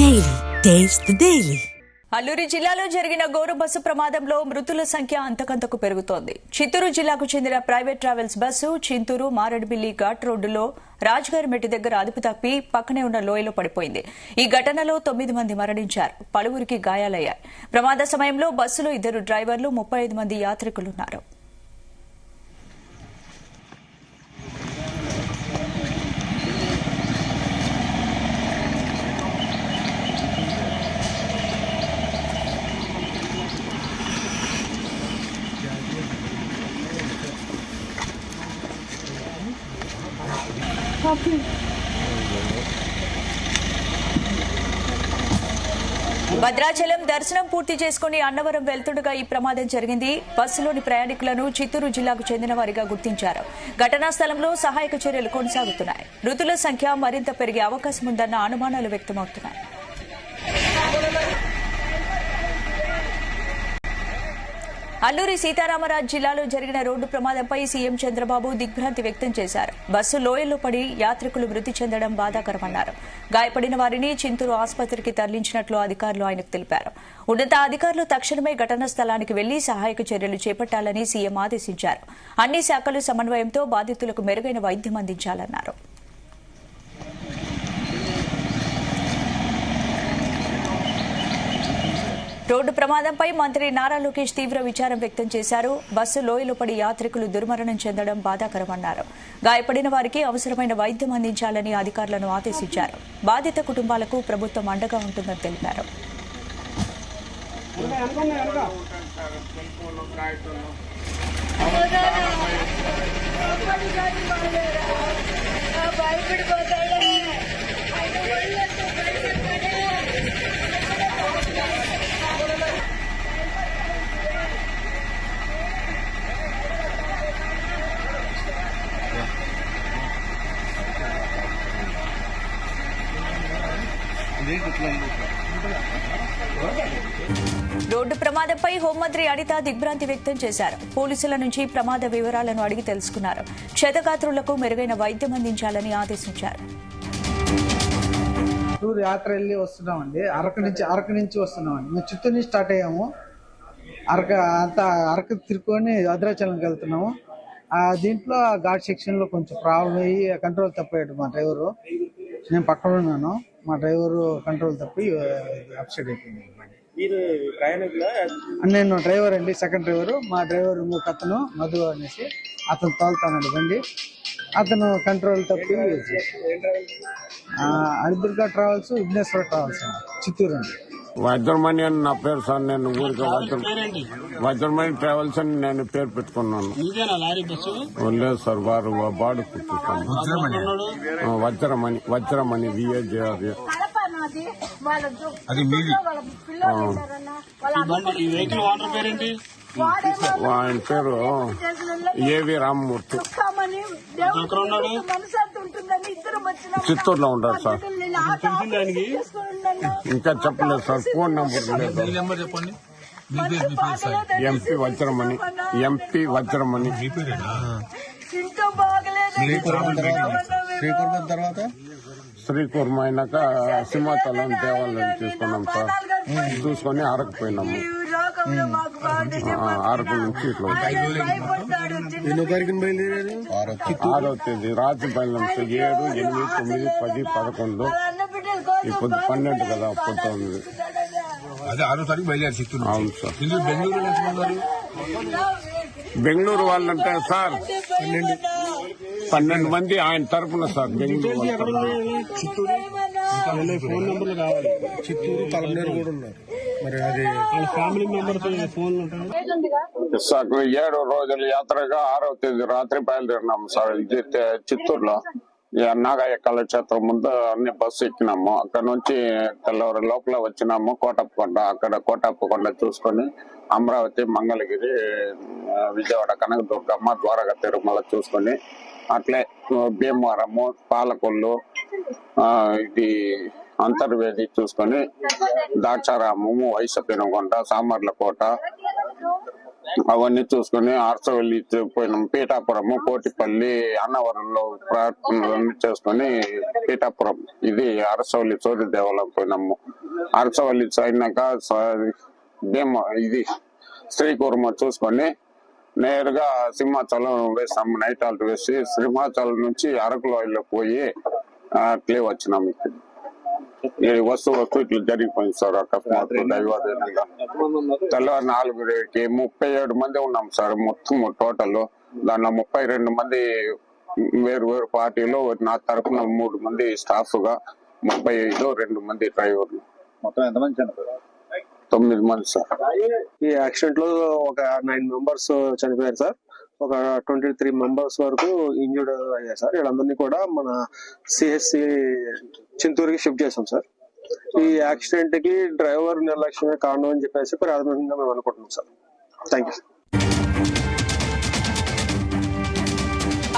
Daily. Taste the Daily. Alluri జిల్లాలో జరిగిన ఘోర బస్సు ప్రమాదంలో మృతుల సంఖ్య అంతకంతకు పెరుగుతోంది. చిత్తూరు జిల్లాకు చెందిన private travels bus Chintoor Maredumilli ghat రోడ్డులో రాజ్గారిమెట్టి దగ్గర అదుపు తప్పి పక్కనే ఉన్న లోయలో పడిపోయింది. ఈ ఘటనలో 9 మంది మరణించారు, పలువురికి గాయాలయ్యాయి. ప్రమాద సమయంలో బస్సులో 2 డ్రైవర్లు, 35 మంది యాత్రికులున్నారు. భద్రాచలం దర్శనం పూర్తి చేసుకుని అన్నవరం వెళ్తుండగా ఈ ప్రమాదం జరిగింది. బస్సులోని ప్రయాణికులను చిత్తూరు జిల్లాకు చెందిన వారిగా గుర్తించారు. ఘటనా స్థలంలో సహాయక చర్యలు కొనసాగుతున్నాయి. మృతుల సంఖ్య మరింత పెరిగే అవకాశం ఉందన్న అనుమానాలు వ్యక్తమవుతున్నాయి. అల్లూరి సీతారామరాజు జిల్లాలో జరిగిన రోడ్డు ప్రమాదంపై సీఎం చంద్రబాబు దిగ్భ్రాంతి వ్యక్తం చేశారు. బస్సు లోయల్లో పడి యాత్రికులు మృతి చెందడం బాధాకరమన్నారు. గాయపడిన వారిని చింతూరు ఆసుపత్రికి తరలించినట్లు అధికారులు ఆయనకు తెలిపారు. ఉన్నతాధికారులు తక్షణమే ఘటనా స్థలానికి వెళ్లి సహాయక చర్యలు చేపట్టాలని సీఎం ఆదేశించారు. అన్ని శాఖలు సమన్వయంతో బాధితులకు మెరుగైన వైద్యం అందించాలన్నారు. రోడ్డు ప్రమాదంపై మంత్రి నారా లోకేష్ తీవ్ర విచారం వ్యక్తం చేశారు. బస్సు లోయలో పడి యాత్రికులు దుర్మరణం చెందడం బాధాకరమన్నారు. గాయపడిన వారికి అవసరమైన వైద్యం అందించాలని అధికారులను ఆదేశించారు. బాధిత కుటుంబాలకు ప్రభుత్వం అండగా ఉంటుందని తెలిపారు. రోడ్డు ప్రమాదంపై హోంమంత్రి అనిత దిగ్భ్రాంతి వ్యక్తం చేశారు. పోలీసుల నుంచి ప్రమాద వివరాలను అడిగి తెలుసుకున్నారు. క్షతగాత్రులకు మెరుగైన వైద్యం అందించాలని ఆదేశించారు. యాత్ర వెళ్ళి వస్తున్నామండి. అరకు నుంచి వస్తున్నామండి. మేము చిత్తూరు నుంచి స్టార్ట్ అయ్యాము. అరకు తిరుక్కొని భద్రాచలంకి వెళ్తున్నాము. దీంట్లో ఘాట్ సెక్షన్ లో కొంచెం ప్రాబ్లం అయ్యి కంట్రోల్ తప్పాడు మా డ్రైవరు. నేను పక్కన ఉన్నాను. మా డ్రైవర్ కంట్రోల్ తప్పి అప్సెట్ అయిపోయింది. నేను డ్రైవర్ అండి, సెకండ్ డ్రైవర్. మా డ్రైవర్ ఇంకొక అతను మధు అనేసి అతను తోలుతానండి బండి. అతను కంట్రోల్ తప్పి అలిదుర్గా ట్రావెల్స్, విఘ్నేశ్వర ట్రావెల్స్ అండి, చిత్తూరు అండి. వజ్రమణి అని నా పేరు సార్. నేను ఊరికి వజ్రమణి ట్రావెల్స్ అని నేను పేరు పెట్టుకున్నాను. లేదు సార్, వారు బాడు కుట్టిస్తాను. వజ్రమణి విఏజేఆర్. అది మీది. ఆయన పేరు ఏవి రామ్మూర్తి. చిత్తూరులో ఉంటారు సార్. ఇంకా చెప్పలేదు సార్, ఫోన్ నంబర్ లేదు. చెప్పండి. ఎంపీ వజ్రమణి. తర్వాత శ్రీకుర్మ అయినాక సింహాచలం దేవాలయం చూసుకున్నాం సార్. చూసుకొని అరకు పోయినాము. అరకు నుంచి ఇట్లా 6వ తేదీ రాత్రి బయలుదేరి 7, 8, 9, 10, 11 ఇప్పుడు 12 కదా పుట్టింది. అదే 6వ తారీఖు బయలుదేరి చిత్తూరు. అవును సార్. బెంగళూరు బెంగళూరు వాళ్ళంటే సార్ 12 మంది ఆయన తరపున సార్. బెంగళూరు ఫోన్ నంబర్లు కావాలి. చిత్తూరు, తలమనేరు కూడా ఉన్నారు. మరి అది ఫ్యామిలీ మెంబర్స్ ఫోన్ సార్. 7 రోజుల యాత్రగా 6వ తేదీ రాత్రి బయలుదేరినాము సార్. చిత్తూరులో నాగయ్య కళాక్షేత్రం ముందు అన్ని బస్సు ఎక్కినాము. అక్కడ నుంచి తెల్లవారు లోపల వచ్చినాము కోటప్పకొండ. అక్కడ కోటప్పకొండ చూసుకొని అమరావతి, మంగళగిరి, విజయవాడ, కనకదుర్గమ్మ, ద్వారకా తిరుమల చూసుకొని అట్లే భీమవరము, పాలకొల్లు, ఇది అంతర్వేది చూసుకొని ద్రాక్షారామము, వైసపెనుగొండ, సామర్లకోట, అవన్నీ చూసుకుని ఆర్సవల్లి పోయినాం. పీఠాపురము, కోటిపల్లి, అన్నవరంలో ప్రార్థనలన్నీ చేసుకుని పీఠాపురం ఇది అరసవల్లి సూర్య దేవాలయం పోయినాము. అరసవల్లి అయినాక ఇది శ్రీకూర్మ చూసుకొని నేరుగా సింహాచలం వేసాము. నైట్ హాల్ట్ వేసి సింహాచలం నుంచి అరకులోయలో పోయి అట్లే వచ్చినాము. ఇక్కడ వస్తు ఇట్లా జరిగిపోయింది సార్. అకస్మాత్ దైవాధీనంగా తెల్లవారు 4కి 37 మంది ఉన్నాం సార్ మొత్తం టోటల్. దాంట్లో 32 మంది వేరు వేరు పార్టీలో, నా తరఫున 3 మంది స్టాఫ్ గా 35, 2 మంది డ్రైవర్లు. మొత్తం ఎంతమంది చనిపోయారు? 9 మంది సార్. ఈ యాక్సిడెంట్ లో ఒక 9 మెంబర్స్ చనిపోయారు సార్. ఒక 23 మెంబర్స్ వరకు ఇంజూర్డ్ అయ్యారు సార్. వీళ్ళందరినీ కూడా మన సిహెచ్సి చింతూరుకి షిఫ్ట్ చేసాం సార్. ఈ యాక్సిడెంట్ కి డ్రైవర్ నిర్లక్ష్యమే కారణం అని చెప్పేసి ప్రాథమికంగా మేము అనుకుంటున్నాం సార్. Thank you.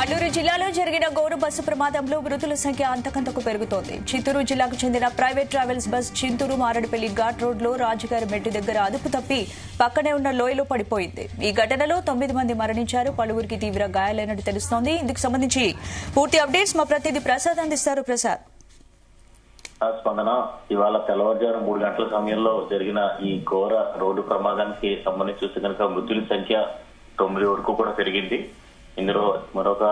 అల్లూరు జిల్లాలో జరిగిన ఘోర బస్సు ప్రమాదంలో మృతుల సంఖ్య అంతకంతకు పెరుగుతోంది. చిత్తూరు జిల్లాకు చెందిన private travels bus Chinturu Maradipalli ghat road లో రాజుగారి మెట్టు దగ్గర అదుపు తప్పి పక్కనే ఉన్న లోయలో పడిపోయింది. ఈ ఘటనలో 9 మంది మరణించారు, పలువురికి తీవ్ర గాయాలైనట్టు తెలుస్తోంది. ఇందుకు సంబంధించి పూర్తి అప్డేట్స్ మా ప్రతినిధి ప్రసాద్ అందిస్తారు. ప్రసాద్. స్పందన, ఇవాళ తెల్లవారుజాము 3 గంటల సమయంలో జరిగిన ఈ ఘోర రోడ్డు ప్రమాదానికి సంబంధించి చూస్తే కనుక మృతుల సంఖ్య 9 వరకు కూడా పెరిగింది. ఇందులో మరొక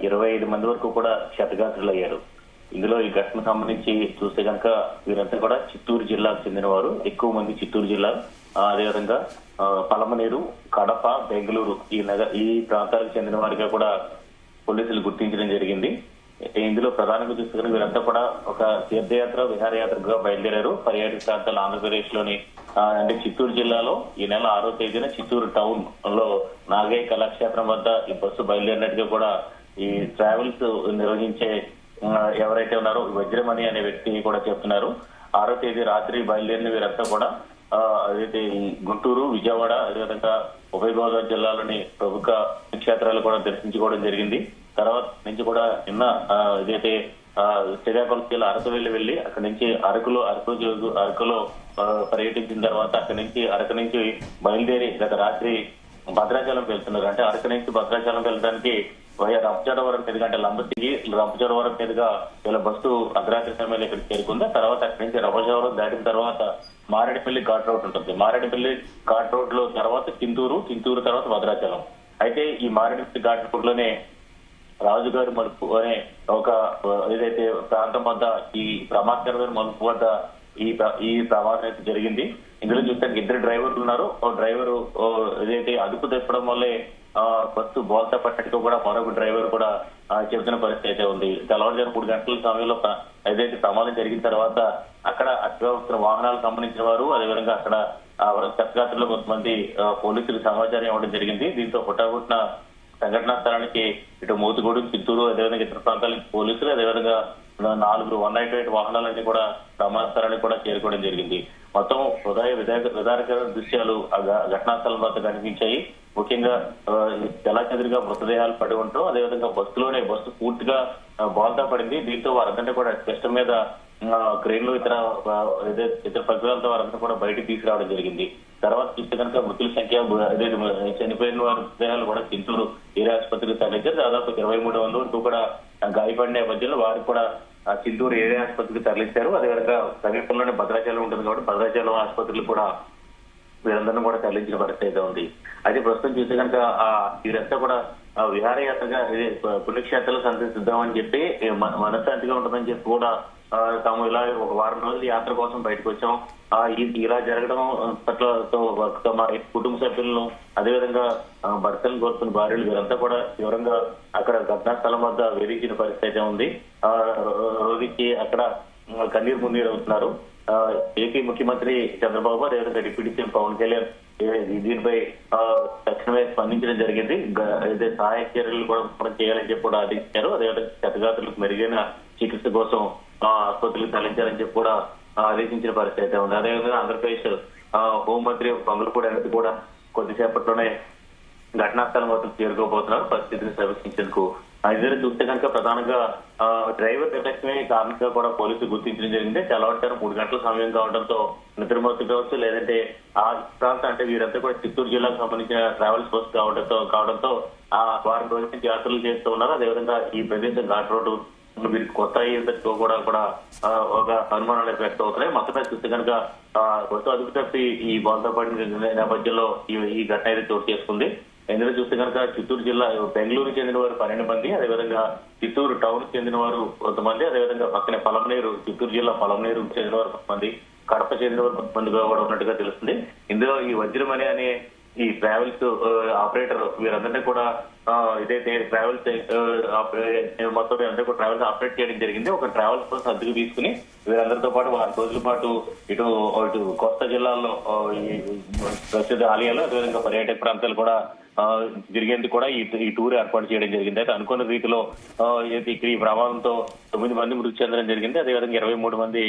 25 మంది వరకు కూడా క్షతగాత్రులు అయ్యారు. ఇందులో ఈ ఘటనకు సంబంధించి చూస్తే కనుక వీరంతా కూడా చిత్తూరు జిల్లాకు చెందిన వారు, ఎక్కువ మంది చిత్తూరు జిల్లా, అదేవిధంగా పలమనేరు, కడప, బెంగళూరు ఈ ప్రాంతాలకు చెందిన వారిగా కూడా పోలీసులు గుర్తించడం జరిగింది. ఇందులో ప్రధానంగా చూస్తే కనుక వీరంతా కూడా ఒక తీర్థయాత్ర, విహారయాత్రగా బయలుదేరారు. పర్యాటక ప్రాంతాలు ఆంధ్రప్రదేశ్ లోని అంటే చిత్తూరు జిల్లాలో ఈ నెల 6వ తేదీన చిత్తూరు టౌన్ లో నాగయ్య కళాక్షేత్రం వద్ద ఈ బస్సు బయలుదేరినట్టుగా కూడా ఈ ట్రావెల్స్ నిర్వహించే ఎవరైతే ఉన్నారో వజ్రమణి అనే వ్యక్తి కూడా చెప్తున్నారు. 6వ తేదీ రాత్రి బయలుదేరిన వీరంతా కూడా అదైతే గుంటూరు, విజయవాడ, అదేవిధంగా ఉభయ గోదావరి జిల్లాలోని ప్రముఖ క్షేత్రాలు కూడా దర్శించుకోవడం జరిగింది. తర్వాత నుంచి కూడా నిన్న ఏదైతే శ్రీకాకుళం జిల్లా అరకువెల్లి వెళ్లి అక్కడి నుంచి అరకులో పర్యటించిన తర్వాత అరకు నుంచి బయలుదేరి గత రాత్రి భద్రాచలం వెళ్తున్నారు. అంటే అరకు నుంచి భద్రాచలం వెళ్ళడానికి రంపచోడవరం మీదుగా, అంటే లంబసిగి రంపచోడవరం మీదుగా వీళ్ళ బస్సు అర్ధరాత్రి సమయంలో ఇక్కడికి చేరుకుంది. తర్వాత అక్కడి నుంచి రంపచోడవరం దాటిన తర్వాత మారేడుపల్లి ఘాట్ రోడ్ ఉంటుంది. మారేడుపల్లి ఘాట్ రోడ్ లో తర్వాత చింతూరు తర్వాత భద్రాచలం. అయితే ఈ మారేడుపల్లి ఘాట్ రోడ్ లోనే రాజుగారి మలుపు అనే ఒక ఏదైతే ప్రాంతం వద్ద ఈ ప్రమాదకరమైన మలుపు వద్ద ఈ ప్రమాదం అయితే జరిగింది. ఇందులో చూస్తే 2 డ్రైవర్లు ఉన్నారు. డ్రైవరు ఏదైతే అదుపు తెప్పడం వల్లే బస్సు బోల్తా పట్టడితో కూడా మరొక డ్రైవర్ కూడా చెబుతున్న పరిస్థితి అయితే ఉంది. తెల్లవారుజాము 3 గంటల సమయంలో ఏదైతే ప్రమాదం జరిగిన తర్వాత అక్కడ అత్యవసర వాహనాలకు సంబంధించిన వారు, అదేవిధంగా అక్కడ క్షతగాత్రులు కొంతమంది పోలీసులకు సమాచారం ఇవ్వడం జరిగింది. దీంతో హుటాహుటిన సంఘటనా స్థలానికి ఇటు మోతుగూడు, చిత్తూరు, అదేవిధంగా ఇతర ప్రాంతాలకు పోలీసులు, అదేవిధంగా 4 188 వాహనాలన్నీ కూడా ప్రమాద స్థలానికి కూడా చేరుకోవడం జరిగింది. మొత్తం విధానకర దృశ్యాలు ఘటనా స్థలం వద్ద కనిపించాయి. ముఖ్యంగా చెల్లాచెదురుగా మృతదేహాలు పడి ఉండటం, అదేవిధంగా బస్సు పూర్తిగా బోల్తా పడింది. దీంతో వారందరినీ కూడా సిస్టమ్ మీద క్రెయిన్లు ఇతర పరికరాలతో వారంతా కూడా బయటకు తీసుకురావడం జరిగింది. తర్వాత చూస్తే కనుక మృతుల సంఖ్య చనిపోయిన వారి మృతదేహాలు కూడా చింతూరు ఏరియా ఆసుపత్రికి తరలించారు. దాదాపు 23 మంది వరకు కూడా గాయపడిన నేపథ్యంలో వారికి కూడా చింతూరు ఏరియా ఆసుపత్రికి తరలించారు. అదేవిధంగా సమీపంలోనే భద్రాచలం ఉంటుంది కాబట్టి భద్రాచలం ఆసుపత్రులు కూడా వీరందరినీ కూడా తరలించిన పరిస్థితి ఉంది. అయితే ప్రస్తుతం చూస్తే కనుక వీరంతా కూడా విహారయాత్రగా పుణ్యక్షేత్రాలు సందర్శిద్దామని చెప్పి మనశ్శాంతిగా ఉంటుందని చెప్పి కూడా తాము ఇలా ఒక వారం రోజులు యాత్ర కోసం బయటకు వచ్చాం. ఇలా జరగడం పట్ల మా కుటుంబ సభ్యులను, అదేవిధంగా భర్తలను కోరుతున్న భార్యలు వీరంతా కూడా తీవ్రంగా అక్కడ ఘటనా స్థలం వద్ద వేధించిన పరిస్థితి ఉంది. రోజుకి అక్కడ కన్నీరు మున్నీరు అవుతున్నారు. ఏపీ ముఖ్యమంత్రి చంద్రబాబు, అదేవిధంగా డిప్యూటీ సీఎం పవన్ కళ్యాణ్ దీనిపై తక్షణమే స్పందించడం జరిగింది. అయితే సహాయ చర్యలు కూడా చేయాలని చెప్పి కూడా ఆదేశించారు. అదేవిధంగా క్షతగాత్రులకు మెరుగైన చికిత్స కోసం ఆసుపత్రులకు తరలించాలని చెప్పి కూడా ఆదేశించిన పరిస్థితి ఉంది. అదేవిధంగా ఆంధ్రప్రదేశ్ హోంమంత్రి పొంగలపూడి అనిత కూడా కొద్దిసేపట్లోనే ఘటనా స్థలం వద్దకు చేరుకోబోతున్నారు. పరిస్థితిని సమీక్షించేందుకు ఇద్దరు చూస్తే కనుక ప్రధానంగా డ్రైవర్ నిర్లక్ష్యమే కారణంగా కూడా పోలీసులు గుర్తించడం జరిగింది. తెల్లవారుజాము 3 గంటల సమయం కావడంతో నిద్రమత్తు కావచ్చు, లేదంటే ఆ ప్రాంతం అంటే వీరంతా కూడా చిత్తూరు జిల్లాకు సంబంధించిన ట్రావెల్స్ బస్ కావడంతో ఆ వారం రోజుల నుంచి యాత్రలు చేస్తూ ఉన్నారు. అదేవిధంగా ఈ ప్రదేశం ఘాట్ రోడ్డు వీరికి కొత్త అయ్యేందుకు కూడా ఒక అనుమానాలు వ్యక్తం అవుతున్నాయి. మొత్తం చూస్తే కనుక బస్సు అదుపు తప్పి ఈ బాల్తో పడిన నేపథ్యంలో ఈ ఘటన అయితే చోటు చేసుకుంది. ఇందులో చూస్తే కనుక చిత్తూరు జిల్లా బెంగళూరు చెందిన వారు 12 మంది, అదేవిధంగా చిత్తూరు టౌన్ చెందిన వారు కొంతమంది, అదేవిధంగా పక్కనే పలమనేరు చిత్తూరు జిల్లా పలమనేరు చెందిన వారు కొంతమంది, కడప చెందిన వారు కొంతమందిగా కూడా ఉన్నట్టుగా తెలుస్తుంది. ఇందులో ఈ వజ్రమణి అనే ఈ ట్రావెల్స్ ఆపరేటర్ వీరందరినీ కూడా ఇదైతే ట్రావెల్స్ మొత్తం అందరూ కూడా ట్రావెల్స్ ఆపరేట్ చేయడం జరిగింది. ఒక ట్రావెల్స్ బస్ అద్దెకు తీసుకుని వీరందరితో పాటు 4 రోజుల పాటు ఇటు కొత్త జిల్లాల్లో ప్రసిద్ధ ఆలయాలు, అదేవిధంగా పర్యాటక ప్రాంతాలు కూడా తిరిగేందుకు కూడా ఈ టూర్ ఏర్పాటు చేయడం జరిగింది. అయితే అనుకున్న రీతిలో ఈ ప్రమాదంతో 9 మంది మృతి చెందడం జరిగింది. అదేవిధంగా 23 మంది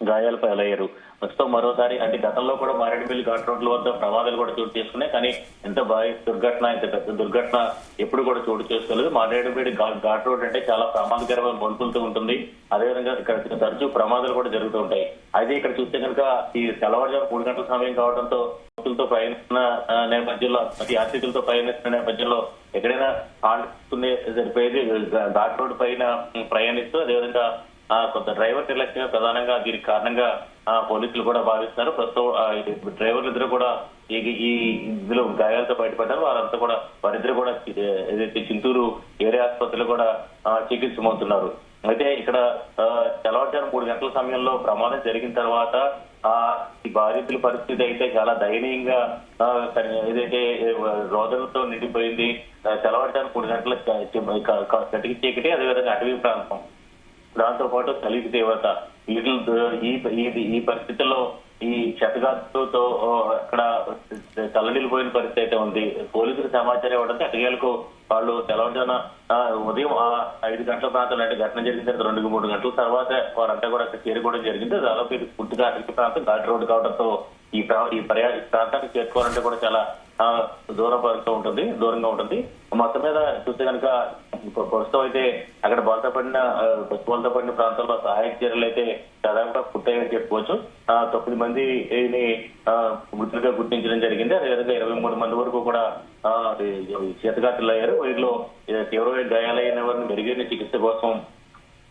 గాయాలు పాలయ్యారు. ప్రస్తుతం మరోసారి అంటే గతంలో కూడా మారేడుమిల్లి ఘాట్ రోడ్ల వద్ద ప్రమాదాలు కూడా చోటు చేసుకున్నాయి. కానీ ఇంత పెద్ద దుర్ఘటన ఎప్పుడు కూడా చోటు చేసుకోలేదు. మారేడుమిల్లి ఘాట్ రోడ్ అంటే చాలా ప్రమాదకరమైన మలుపులతో ఉంటుంది. అదేవిధంగా ఇక్కడ తరచూ ప్రమాదాలు కూడా జరుగుతూ ఉంటాయి. అయితే ఇక్కడ చూస్తే కనుక ఈ తెల్లవారుజాము 3 గంటల సమయం కావడంతో భక్తులతో ప్రయాణిస్తున్న నేపథ్యంలో, యాత్రికులతో ప్రయాణిస్తున్న నేపథ్యంలో ఎక్కడైనా ఆడుకునే సరిపోయేది ఘాట్ రోడ్ పైన ప్రయాణిస్తూ, అదేవిధంగా కొంత డ్రైవర్ నిర్లక్ష్యం ప్రధానంగా దీనికి కారణంగా పోలీసులు కూడా భావిస్తున్నారు. ప్రస్తుతం డ్రైవర్లు ఇద్దరు కూడా ఈ ఇందులో గాయాలతో బయటపడ్డారు. వారిద్దరు కూడా ఏదైతే చింతూరు ఏరియా ఆసుపత్రిలో కూడా చికిత్స పొందుతున్నారు. అయితే ఇక్కడ తెల్లవారుజాము 3 గంటల సమయంలో ప్రమాదం జరిగిన తర్వాత ఈ బాధితుల పరిస్థితి అయితే చాలా దయనీయంగా ఏదైతే రోదనతో నిండిపోయింది. తెల్లవారుజాము 3 గంటల కటికి చీకటి, అదేవిధంగా అటవీ ప్రాంతం, దాంతో పాటు కలిగి దేవత ఈ పరిస్థితుల్లో ఈ క్షతగాత్రులతో అక్కడ తల్లడిల్లిపోయిన పరిస్థితి అయితే ఉంది. పోలీసులు సమాచారం ఇవ్వడంతో అటగాలకు వాళ్ళు తెల్లవారుజామున ఉదయం 5 గంటల ప్రాంతంలో అంటే ఘటన జరిగిన తర్వాత 2-3 గంటల తర్వాత వారంతా కూడా అక్కడ చేరుకోవడం జరిగింది. దాదాపు ఇది పూర్తిగా అటవీ ప్రాంతం ఘాట్ రోడ్డు కావడంతో ఈ ప్రాంతానికి చేరుకోవాలంటే కూడా చాలా దూరంగా ఉంటుంది. మొత్తం మీద చూస్తే కనుక ప్రస్తుతం అయితే అక్కడ బోల్తా పడిన ప్రాంతాల్లో సహాయక చర్యలు అయితే దాదాపుగా పూర్తయ్యని చెప్పుకోవచ్చు. 9 మందిని మృతులుగా గుర్తించడం జరిగింది. అదేవిధంగా 23 మంది వరకు కూడా చేతగాతులు అయ్యారు. వీరిలో తీవ్రమైన గాయాలైన వారిని మెరుగైన చికిత్స కోసం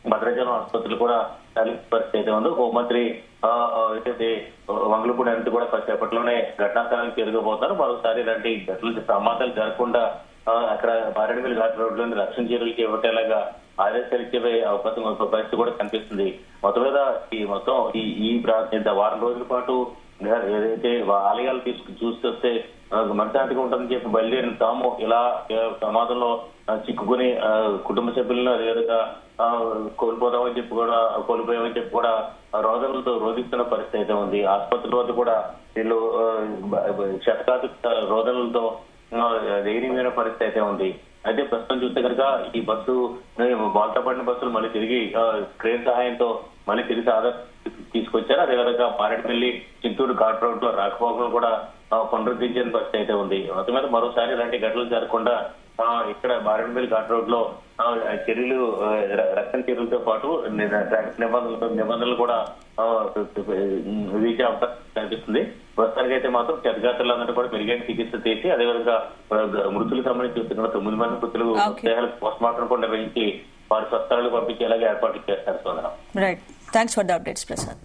భద్రాచలం ఆసుపత్రులు కూడా తరలించే పరిస్థితి అయితే ఉంది. హోంమంత్రి ఏదైతే వంగలపూడి అనంత కూడా కాసేపట్లోనే ఘటనా స్థలానికి చేరుకోబోతున్నారు. మరోసారి ఇలాంటి ఘటనలు ప్రమాదాలు జరగకుండా అక్కడ మారేడుమిల్లి ఘాట్ రోడ్లోని రక్షణ చర్యలు చేపట్టేలాగా ఆదేశాలు ఇచ్చే అవకాశం పరిస్థితి కూడా కనిపిస్తుంది. మొత్తం మీద ఈ వారం రోజుల పాటు ఏదైతే ఆలయాలు చూస్తే మనశాంతిగా ఉంటుందని చెప్పి బయలుదేరిన తాము ఇలా ప్రమాదంలో చిక్కుకుని కుటుంబ సభ్యులను అదేవిధంగా కోల్పోయామని చెప్పి కూడా రోదనలతో రోధిస్తున్న పరిస్థితి అయితే ఉంది. ఆసుపత్రుల వద్ద కూడా వీళ్ళు శతకాదు రోదనలతో దయనీయమైన పరిస్థితి అయితే ఉంది. అయితే ప్రస్తుతం చూస్తే కనుక ఈ బస్సు బాల్తా పడిన బస్సులు మళ్ళీ తిరిగి క్రేన్ సహాయంతో మళ్ళీ తిరిగి తీసుకొచ్చారు. అదేవిధంగా మారేడుమిల్లి చింతూరు ఘాట్ రోడ్ లో రాకపోకలు కూడా పునరుద్ధరించిన పరిస్థితి అయితే ఉంది. మొత్తం మీద మరోసారి ఇలాంటి ఘటనలు జరగకుండా ఇక్కడ మారేడుమిల్లి ఘాట్ రోడ్ లో చర్యలు రక్షణ చర్యలతో పాటు నిబంధనలు కూడా వీచే అవకాశం కనిపిస్తుంది. ప్రస్తుతానికి అయితే మాత్రం క్షతగాత్రులందరూ కూడా మెరుగైన చికిత్స చేసి అదేవిధంగా మృతులకు సంబంధించి చూస్తున్న 9 మంది మృతులు దేహాలకు పోస్ట్ మార్టం కూడా నిర్వహించి వారి స్వస్థలాలకు పంపించేలాగా ఏర్పాట్లు చేస్తారు. Right, thanks for the updates Prasad.